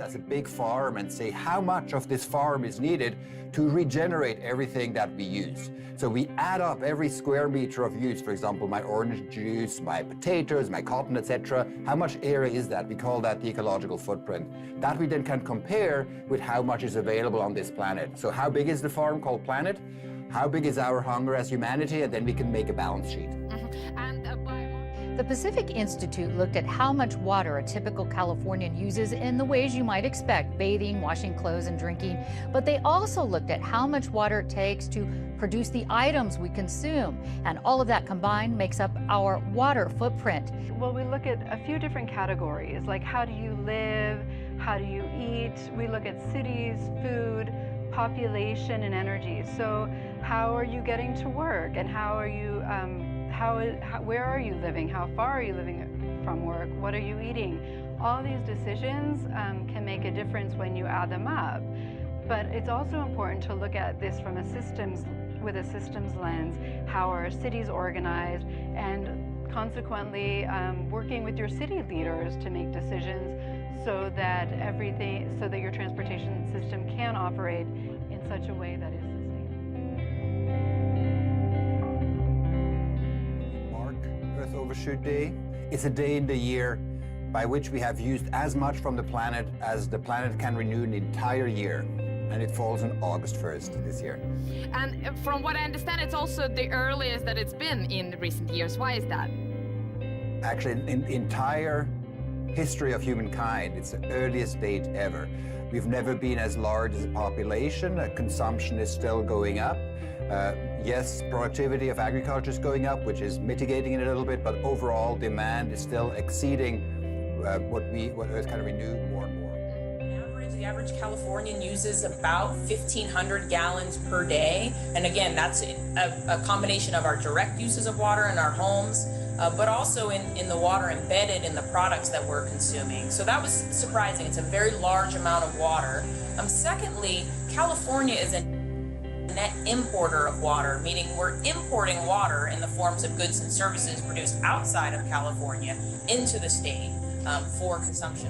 as a big farm and say how much of this farm is needed to regenerate everything that we use. So we add up every square meter of use, for example, my orange juice, my potatoes, my cotton, etc. How much area is that? We call that the ecological footprint. That we then can compare with how much is available on this planet. So how big is the farm called planet? How big is our hunger as humanity? And then we can make a balance sheet. The Pacific Institute looked at how much water a typical Californian uses in the ways you might expect, bathing, washing clothes, and drinking. But they also looked at how much water it takes to produce the items we consume. And all of that combined makes up our water footprint. Well, we look at a few different categories, like how do you live, how do you eat. We look at cities, food, population, and energy. So how are you getting to work, and how are you where are you living? How far are you living from work? What are you eating? All these decisions can make a difference when you add them up. But it's also important to look at this from with a systems lens. How are cities organized? And consequently, working with your city leaders to make decisions so that your transportation system can operate in such a way that is Earth Overshoot Day. It's a day in the year by which we have used as much from the planet as the planet can renew in the entire year. And it falls on August 1st this year. And from what I understand, it's also the earliest that it's been in recent years. Why is that? Actually, in the entire history of humankind, it's the earliest date ever. We've never been as large as a population. Consumption is still going up. Yes, productivity of agriculture is going up, which is mitigating it a little bit, but overall demand is still exceeding what Earth can renew more and more. The average Californian uses about 1,500 gallons per day. And again, that's a combination of our direct uses of water in our homes, but also in the water embedded in the products that we're consuming. So that was surprising. It's a very large amount of water. Secondly, California is a net importer of water, meaning we're importing water in the forms of goods and services produced outside of California into the state for consumption.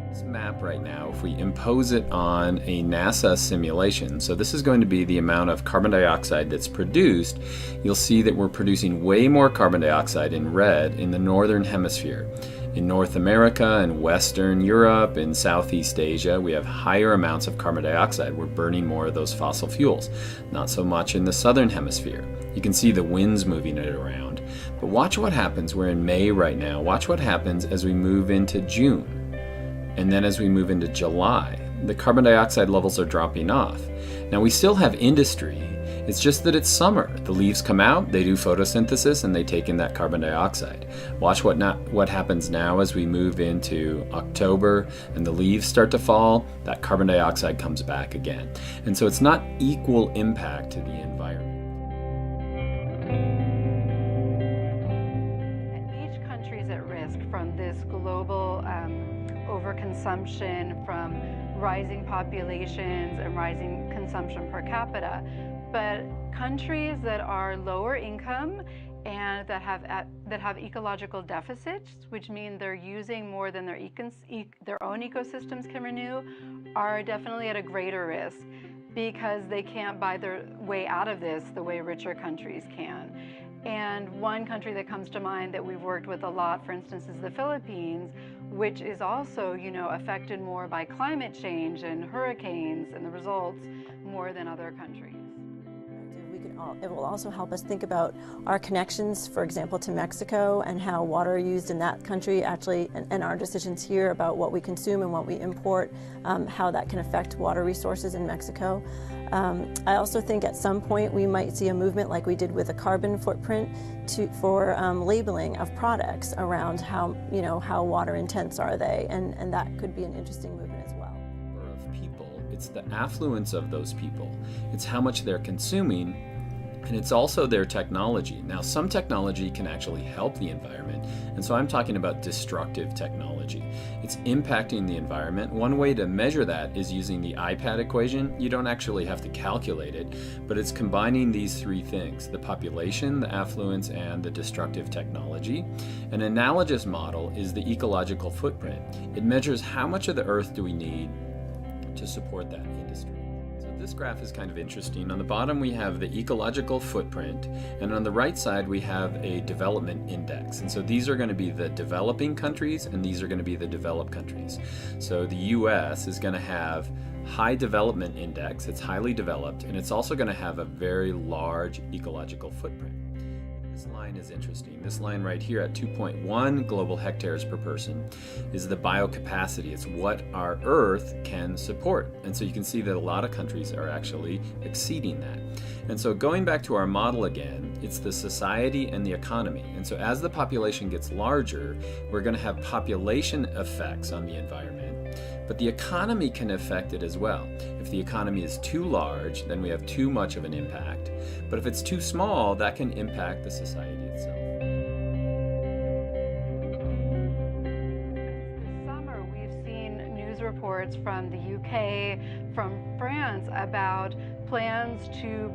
This map right now, if we impose it on a NASA simulation, so this is going to be the amount of carbon dioxide that's produced, you'll see that we're producing way more carbon dioxide in red in the northern hemisphere. In North America and Western Europe and Southeast Asia, we have higher amounts of carbon dioxide. We're burning more of those fossil fuels. Not so much in the southern hemisphere. You can see the winds moving it around. But watch what happens. We're in May right now. Watch what happens as we move into June. And then as we move into July, the carbon dioxide levels are dropping off. Now we still have industry. It's just that it's summer. The leaves come out, they do photosynthesis, and they take in that carbon dioxide. Watch what happens now as we move into October and the leaves start to fall, that carbon dioxide comes back again. And so it's not equal impact to the environment. Each country is at risk from this global overconsumption, from rising populations and rising consumption per capita. But countries that are lower income and that have ecological deficits, which mean they're using more than their own ecosystems can renew, are definitely at a greater risk because they can't buy their way out of this the way richer countries can. And one country that comes to mind that we've worked with a lot, for instance, is the Philippines, which is also, affected more by climate change and hurricanes and the results more than other countries. It will also help us think about our connections, for example, to Mexico and how water used in that country actually, and our decisions here about what we consume and what we import, how that can affect water resources in Mexico. I also think at some point we might see a movement like we did with a carbon footprint for labeling of products around how water intense are they, and that could be an interesting movement as well. Of people, it's the affluence of those people. It's how much they're consuming. And it's also their technology. Now, some technology can actually help the environment, and so I'm talking about destructive technology. technology. It's impacting the environment. One way to measure that is using the IPAD equation. You don't actually have to calculate it, but it's combining these three things: the population, the affluence, and the destructive technology. An analogous model is the ecological footprint. It measures how much of the earth do we need to support that industry. So this graph is kind of interesting. On the bottom we have the ecological footprint, and on the right side we have a development index. And so these are going to be the developing countries, and these are going to be the developed countries. So the US is going to have high development index, it's highly developed, and it's also going to have a very large ecological footprint. This line is interesting. This line right here at 2.1 global hectares per person is the biocapacity. It's what our Earth can support. And so you can see that a lot of countries are actually exceeding that. And so going back to our model again, it's the society and the economy. And so as the population gets larger, we're going to have population effects on the environment. But the economy can affect it as well. If the economy is too large, then we have too much of an impact. But if it's too small, that can impact the society itself. This summer, we've seen news reports from the UK, from France, about plans to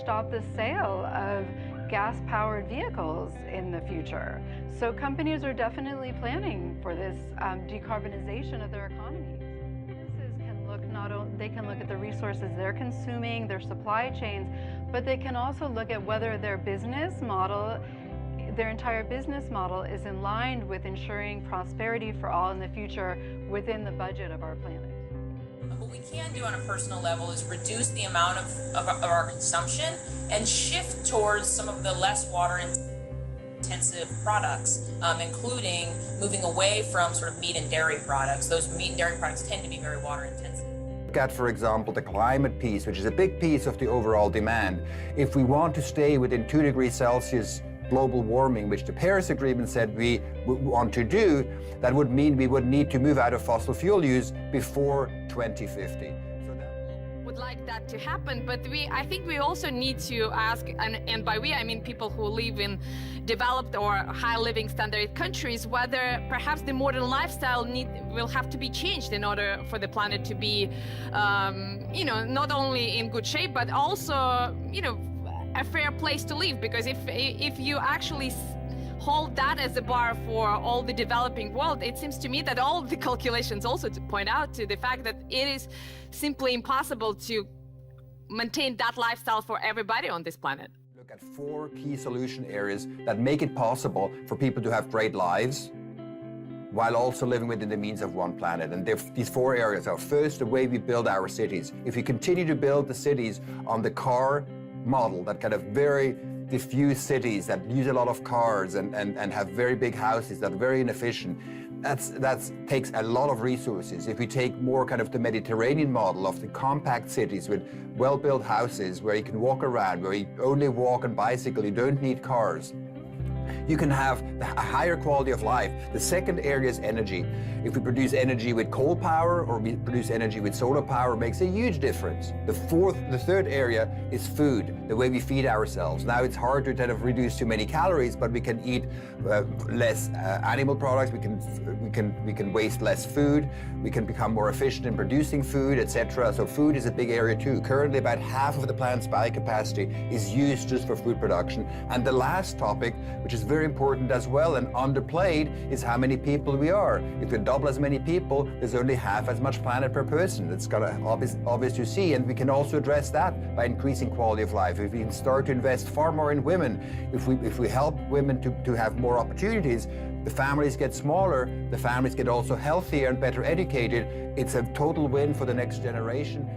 stop the sale of gas-powered vehicles in the future. So companies are definitely planning for this decarbonization of their economies. Businesses can look they can look at the resources they're consuming, their supply chains, but they can also look at whether their entire business model is in line with ensuring prosperity for all in the future within the budget of our planet. What we can do on a personal level is reduce the amount of our consumption and shift towards some of the less water-intensive products, including moving away from sort of meat and dairy products. Those meat and dairy products tend to be very water-intensive. Look at, for example, the climate piece, which is a big piece of the overall demand. If we want to stay within 2 degrees Celsius global warming, which the Paris Agreement said we want to do, that would mean we would need to move out of fossil fuel use before 2050. Would like that to happen, but I think we also need to ask, and by we I mean people who live in developed or high living standard countries, whether perhaps the modern lifestyle will have to be changed in order for the planet to be, not only in good shape, but also, a fair place to live. Because if you actually hold that as a bar for all the developing world, it seems to me that all the calculations also to point out to the fact that it is simply impossible to maintain that lifestyle for everybody on this planet. Look at 4 key solution areas that make it possible for people to have great lives while also living within the means of one planet. And these 4 areas are: first, the way we build our cities. If we continue to build the cities on the car model, that kind of very diffuse cities that use a lot of cars and have very big houses that are very inefficient, that takes a lot of resources. If we take more kind of the Mediterranean model of the compact cities with well-built houses where you can walk around, where you only walk and bicycle, you don't need cars, you can have a higher quality of life. The second area is energy. If we produce energy with coal power or we produce energy with solar power, it makes a huge difference. The third area is food, the way we feed ourselves. Now it's hard to kind of reduce too many calories, but we can eat less animal products. We can waste less food. We can become more efficient in producing food, etc. So food is a big area too. Currently, about half of the planet's biocapacity is used just for food production. And the last topic, which is very important as well and underplayed, is how many people we are. If we double as many people, there's only half as much planet per person. It's kind of obvious to see, and we can also address that by increasing quality of life. If we can start to invest far more in women, if we help women to have more opportunities, the families get smaller, the families get also healthier and better educated. It's a total win for the next generation.